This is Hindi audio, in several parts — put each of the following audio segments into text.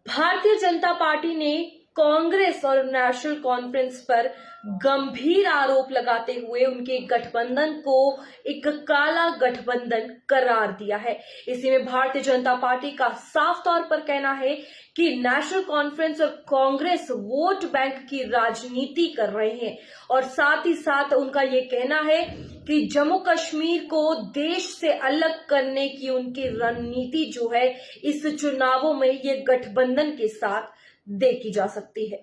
भारतीय जनता पार्टी ने कांग्रेस और नेशनल कॉन्फ्रेंस पर गंभीर आरोप लगाते हुए उनके गठबंधन को एक काला गठबंधन करार दिया है। इसी में भारतीय जनता पार्टी का साफ तौर पर कहना है कि नेशनल कॉन्फ्रेंस और कांग्रेस वोट बैंक की राजनीति कर रहे हैं और साथ ही साथ उनका ये कहना है कि जम्मू कश्मीर को देश से अलग करने की उनकी रणनीति जो है इस चुनावों में ये गठबंधन के साथ देखी जा सकती है।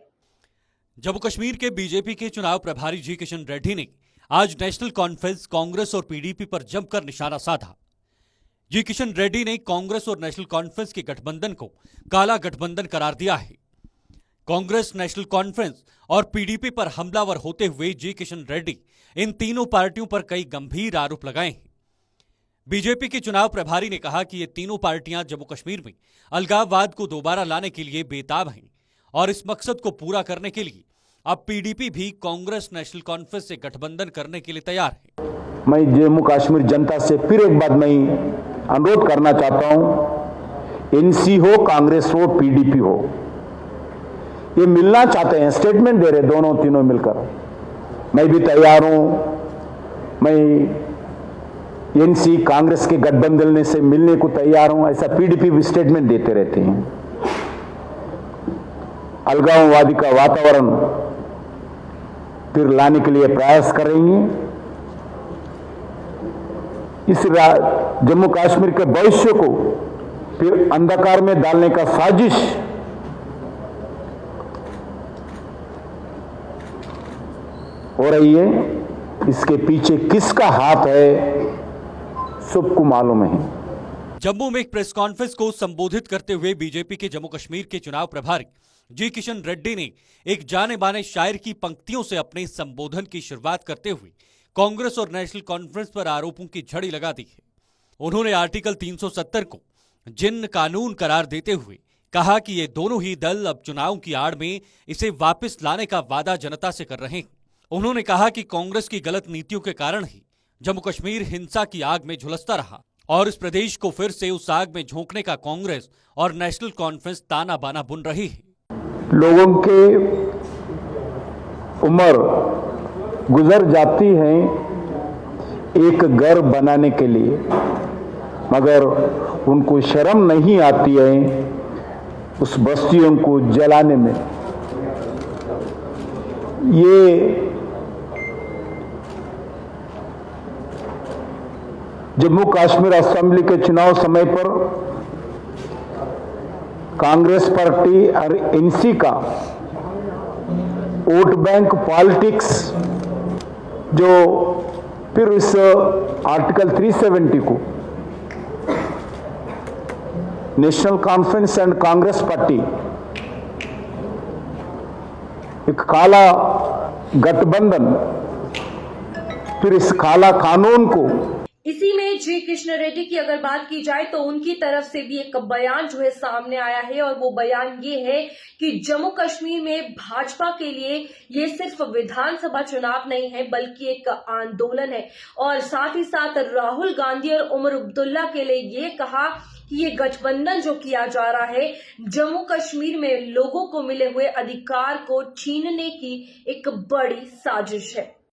जम्मू कश्मीर के बीजेपी के चुनाव प्रभारी जी किशन रेड्डी ने आज नेशनल कॉन्फ्रेंस, कांग्रेस और पीडीपी पर जमकर निशाना साधा। जी किशन रेड्डी ने कांग्रेस और नेशनल कॉन्फ्रेंस के गठबंधन को काला गठबंधन करार दिया है। कांग्रेस, नेशनल कॉन्फ्रेंस और पीडीपी पर हमलावर होते हुए जी किशन रेड्डी इन तीनों पार्टियों पर कई गंभीर आरोप लगाए हैं। बीजेपी के चुनाव प्रभारी ने कहा कि ये तीनों पार्टियां जम्मू कश्मीर में अलगाववाद को दोबारा लाने के लिए बेताब हैं और इस मकसद को पूरा करने के लिए अब पीडीपी भी कांग्रेस, नेशनल कॉन्फ्रेंस से गठबंधन करने के लिए तैयार है। मैं जम्मू कश्मीर जनता से फिर एक बात मैं अनुरोध करना चाहता हूं, एनसी हो, कांग्रेस हो, पीडीपी हो, ये मिलना चाहते हैं, स्टेटमेंट दे रहे दोनों तीनों मिलकर। मैं भी तैयार हूं, मैं एनसी कांग्रेस के गठबंधन से मिलने को तैयार हूं, ऐसा पीडीपी भी स्टेटमेंट देते रहते हैं। अलगाववादी का वातावरण फिर लाने के लिए प्रयास करेंगे। इस जम्मू कश्मीर के भविष्य को फिर अंधकार में डालने का साजिश हो रही है। इसके पीछे किसका हाथ है सबको मालूम है। जम्मू में एक प्रेस कॉन्फ्रेंस को संबोधित करते हुए बीजेपी के जम्मू कश्मीर के चुनाव प्रभारी जी किशन रेड्डी ने एक जाने माने शायर की पंक्तियों से अपने संबोधन की शुरुआत करते हुए कांग्रेस और नेशनल कॉन्फ्रेंस पर आरोपों की झड़ी लगा दी है। उन्होंने आर्टिकल 370 को जिन्न कानून करार देते हुए कहा कि ये दोनों ही दल अब चुनाव की आड़ में इसे वापस लाने का वादा जनता से कर रहे हैं। उन्होंने कहा कि कांग्रेस की गलत नीतियों के कारण ही जम्मू कश्मीर हिंसा की आग में झुलसता रहा और इस प्रदेश को फिर से उस आग में झोंकने का कांग्रेस और नेशनल कॉन्फ्रेंस ताना बाना बुन रही है। लोगों के उम्र गुजर जाती है एक घर बनाने के लिए, मगर उनको शर्म नहीं आती है उस बस्तियों को जलाने में। ये जम्मू कश्मीर असेंबली के चुनाव समय पर कांग्रेस पार्टी और एनसी का वोट बैंक पॉलिटिक्स जो फिर इस आर्टिकल 370 को national conference and Congress party एक काला गठबंधन, फिर इस काला कानून को इसी में जी किशन रेड्डी की अगर बात की जाए तो उनकी तरफ से भी एक बयान जो है सामने आया है और वो बयान ये है कि जम्मू कश्मीर में भाजपा के लिए ये सिर्फ विधानसभा चुनाव नहीं है बल्कि एक आंदोलन है। और साथ ही साथ राहुल गांधी और उमर अब्दुल्ला के लिए ये कहा कि ये गठबंधन जो किया जा रहा है जम्मू कश्मीर में लोगों को मिले हुए अधिकार को छीनने की एक बड़ी साजिश है।